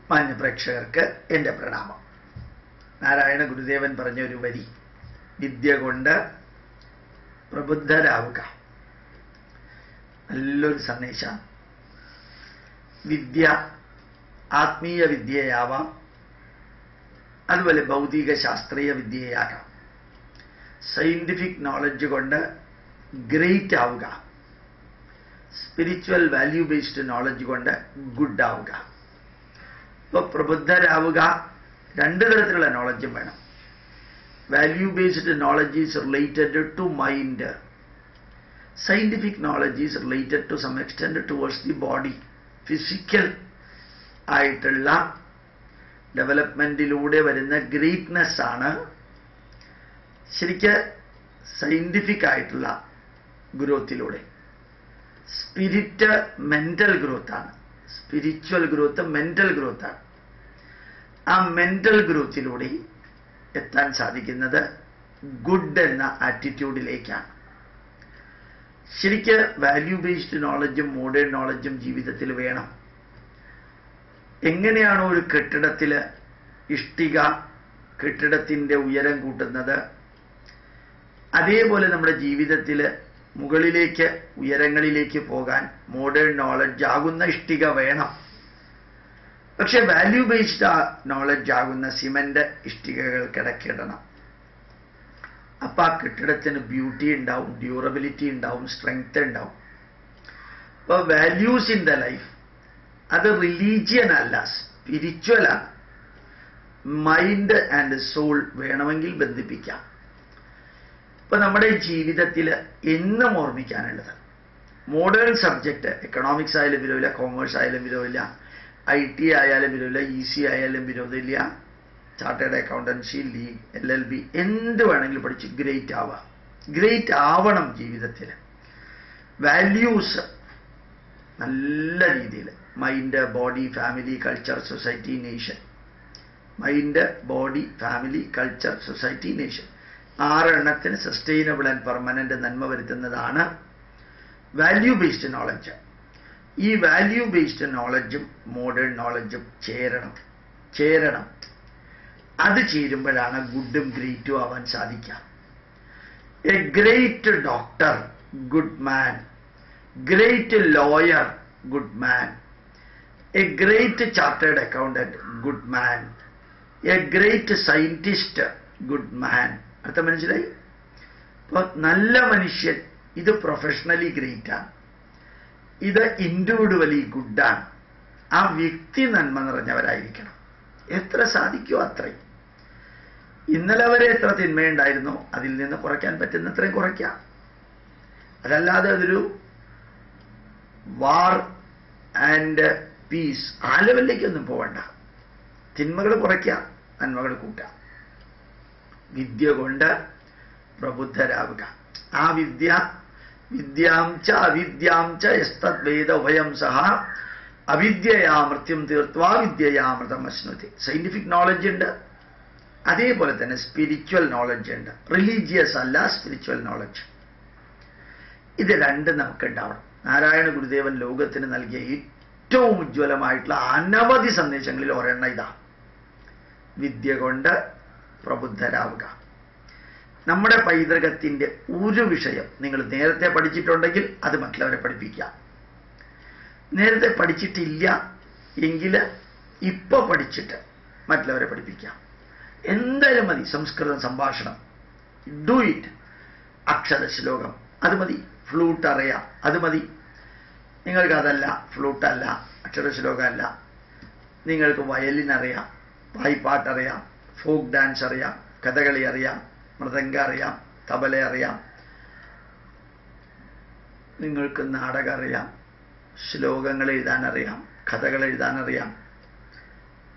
മാന്യപ്രേക്ഷകർക്ക് എൻ്റെ പ്രണാമം. നാരായണ ഗുരുദേവൻ പറഞ്ഞ ഒരു വരി, വിദ്യ കൊണ്ട് പ്രബുദ്ധരാവുക. നല്ലൊരു സന്ദേശമാണ്. വിദ്യ ആത്മീയ വിദ്യയാവാം, അതുപോലെ ഭൗതിക ശാസ്ത്രീയ വിദ്യയാകാം. സയന്റിഫിക് നോളജ് കൊണ്ട് ഗ്രേറ്റ് ആവുക, സ്പിരിച്വൽ വാല്യൂ ബേസ്ഡ് നോളജ് കൊണ്ട് ഗുഡ് ആവുക. ഇപ്പോൾ പ്രബുദ്ധരാവുക രണ്ട് തരത്തിലുള്ള നോളജും വേണം. Value based knowledge is related to mind. Scientific knowledge is related to some extend towards the body. Physical ആയിട്ടുള്ള ഡെവലപ്മെന്റിലൂടെ വരുന്ന ഗ്രേറ്റ്നെസ് ആണ് ശരിക്ക് സയന്റിഫിക് ആയിട്ടുള്ള ഗ്രോത്തിലൂടെ. സ്പിരിറ്റ് മെന്റൽ ഗ്രോത്താണ്, സ്പിരിച്വൽ ഗ്രോത്ത് മെന്റൽ ഗ്രോത്താണ്. ആ മെന്റൽ ഗ്രോത്തിലൂടെ എത്താൻ സാധിക്കുന്നത് ഗുഡ് എന്ന ആറ്റിറ്റ്യൂഡിലേക്കാണ്. ശരിക്ക് വാല്യൂ ബേസ്ഡ് നോളജും മോഡേൺ നോളജും ജീവിതത്തിൽ വേണം. എങ്ങനെയാണോ ഒരു കെട്ടിടത്തിൽ ഇഷ്ടിക കെട്ടിടത്തിൻ്റെ ഉയരം കൂട്ടുന്നത്, അതേപോലെ നമ്മുടെ ജീവിതത്തിൽ മുകളിലേക്ക് ഉയരങ്ങളിലേക്ക് പോകാൻ മോഡേൺ നോളജ് ആകുന്ന ഇഷ്ടിക വേണം. പക്ഷെ വാല്യൂ ബേസ്ഡ് നോളജ് ആകുന്ന സിമന്റ് ഇഷ്ടികകൾ കിടക്കിടണം. അപ്പം ആ കെട്ടിടത്തിന് ബ്യൂട്ടി ഉണ്ടാവും, ഡ്യൂറബിലിറ്റി ഉണ്ടാവും, സ്ട്രെങ്ത് ഉണ്ടാവും. അപ്പോൾ വാല്യൂസ് ഇൻ ദ ലൈഫ് അത് റിലീജിയൻ അല്ല, സ്പിരിച്വലാണ്. മൈൻഡ് ആൻഡ് സോൾ വേണമെങ്കിൽ ബന്ധിപ്പിക്കാം. ഇപ്പൊ നമ്മുടെ ജീവിതത്തിൽ എന്നും ഓർമ്മിക്കാനുള്ളത് മോഡേൺ സബ്ജക്റ്റ്, എക്കണോമിക്സ് ആയാലും വിരോധമില്ല, കോമേഴ്സ് ആയാലും വിരോധമില്ല, IT ആയാലും വിരോധമില്ല, EC ആയാലും വിരോധമില്ല, ചാർട്ടേഡ് അക്കൗണ്ടൻസി, ലീഗ്, LLB എന്ത് വേണമെങ്കിലും പഠിച്ച് ഗ്രേറ്റ് ആവുക. ഗ്രേറ്റ് ആവണം ജീവിതത്തിൽ. വാല്യൂസ് നല്ല രീതിയിൽ mind, body, family, culture, society, nation. Mind, body, family, culture, society, nation. 6 എണ്ണത്തിന് സസ്റ്റൈനബിൾ ആൻഡ് പെർമനന്റ് നന്മ വരുത്തുന്നതാണ് വാല്യൂ ബേസ്ഡ് നോളജ്. ഈ വാല്യൂ ബേസ്ഡ് നോളജും മോഡേൺ നോളജും ചേരണം. അത് ചേരുമ്പോഴാണ് ഗുഡും ഗ്രേറ്റും ആവാൻ സാധിക്കുക. A great doctor, good man. Great lawyer, good man. A great chartered accountant, good man. A great scientist, good man. അർത്ഥം മനസ്സിലായി? അപ്പോൾ നല്ല മനുഷ്യൻ ഇത് പ്രൊഫഷണലി ഗ്രേറ്റാണ്, ഇത് ഇൻഡിവിജ്വലി ഗുഡാണ്. ആ വ്യക്തി നന്മ നിറഞ്ഞവരായിരിക്കണം. എത്ര സാധിക്കുമോ അത്രയും. ഇന്നലെ വരെ എത്ര തിന്മയുണ്ടായിരുന്നോ അതിൽ നിന്ന് കുറയ്ക്കാൻ പറ്റുന്നത്രയും കുറയ്ക്കാം. അതല്ലാതെ അതൊരു വാർ ആൻഡ് പീസ് ആ ലെവലിലേക്കൊന്നും പോകണ്ട. തിന്മകൾ കുറയ്ക്കാം, നന്മകൾ കൂട്ടാം. വിദ്യ കൊണ്ട് പ്രബുദ്ധരാവുക. ആ വിദ്യാം ച അവിദ്യാം ച യസ്തദ്വേദ ഉഭയം സഹ അവിദ്യയാ മൃത്യും തീർത്വാ വിദ്യയാമൃതം അശ്നുതി. സയന്റിഫിക് നോളജ് ഉണ്ട്, അതേപോലെ തന്നെ സ്പിരിച്വൽ നോളജ് ഉണ്ട്. റിലീജിയസ് അല്ല, സ്പിരിച്വൽ നോളജ്. ഇത് രണ്ടും നമുക്ക് ഉണ്ടാവണം. നാരായണ ഗുരുദേവൻ ലോകത്തിന് നൽകിയ ഏറ്റവും ഉജ്ജ്വലമായിട്ടുള്ള അനവധി സന്ദേശങ്ങളിൽ ഒരെണ്ണം ഇതാ, വിദ്യ കൊണ്ട് പ്രബുദ്ധരാവുക. നമ്മുടെ പൈതൃകത്തിൻ്റെ ഒരു വിഷയം നിങ്ങൾ നേരത്തെ പഠിച്ചിട്ടുണ്ടെങ്കിൽ അത് മറ്റുള്ളവരെ പഠിപ്പിക്കുക. നേരത്തെ പഠിച്ചിട്ടില്ല എങ്കിൽ ഇപ്പോൾ പഠിച്ചിട്ട് മറ്റുള്ളവരെ പഠിപ്പിക്കാം. എന്തായാലും മതി. സംസ്കൃതം സംഭാഷണം, ഡു ഇറ്റ്. അക്ഷര ശ്ലോകം അത് മതി. ഫ്ലൂട്ട് അറിയാം, അത് മതി. നിങ്ങൾക്കതല്ല, ഫ്ലൂട്ടല്ല, അക്ഷരശ്ലോകമല്ല, നിങ്ങൾക്ക് വയലിൻ അറിയാം, വായ്പാട്ടറിയാം, ഫോക്ക് ഡാൻസ് അറിയാം, കഥകളി അറിയാം, മൃദംഗ അറിയാം, തബല അറിയാം, നിങ്ങൾക്ക് നാടകം അറിയാം, ശ്ലോകങ്ങൾ എഴുതാനറിയാം, കഥകൾ എഴുതാനറിയാം.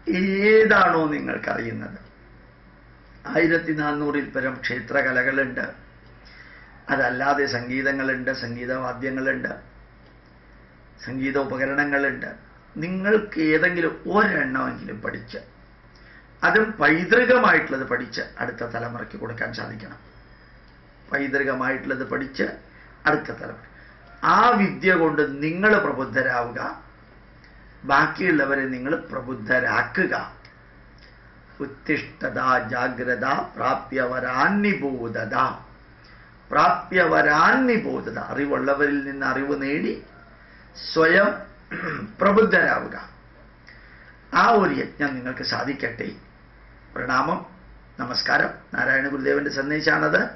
ഏതാണോ നിങ്ങൾക്കറിയുന്നത്. 1400-ൽ പരം ക്ഷേത്രകലകളുണ്ട്. അതല്ലാതെ സംഗീതങ്ങളുണ്ട്, സംഗീതവാദ്യങ്ങളുണ്ട്, സംഗീത ഉപകരണങ്ങളുണ്ട്. നിങ്ങൾക്ക് ഏതെങ്കിലും ഒരെണ്ണമെങ്കിലും പഠിച്ച്, അതും പൈതൃകമായിട്ടുള്ളത് പഠിച്ച് അടുത്ത തലമുറയ്ക്ക് കൊടുക്കാൻ സാധിക്കണം. പൈതൃകമായിട്ടുള്ളത് പഠിച്ച് അടുത്ത തലമുറ. ആ വിദ്യ കൊണ്ട് നിങ്ങൾ പ്രബുദ്ധരാവുക. ബാക്കിയുള്ളവരെ നിങ്ങൾ പ്രബുദ്ധരാക്കുക. ഉത്തിഷ്ഠത ജാഗ്രത പ്രാപ്യവരാന്നിബോധത. പ്രാപ്യവരാന്നിബോധത, അറിവുള്ളവരിൽ നിന്ന് അറിവ് നേടി സ്വയം പ്രബുദ്ധരാവുക. ആ ഒരു യജ്ഞം നിങ്ങൾക്ക് സാധിക്കട്ടെ. പ്രണാമം, നമസ്കാരം. നാരായണ ഗുരുദേവന്റെ സന്ദേശമാണത്.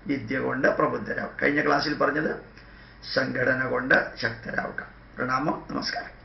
വിദ്യ കൊണ്ട് പ്രബുദ്ധരാവുക. കഴിഞ്ഞ ക്ലാസ്സിൽ പറഞ്ഞത് സംഘടന കൊണ്ട് ശക്തരാവുക. പ്രണാമം, നമസ്കാരം.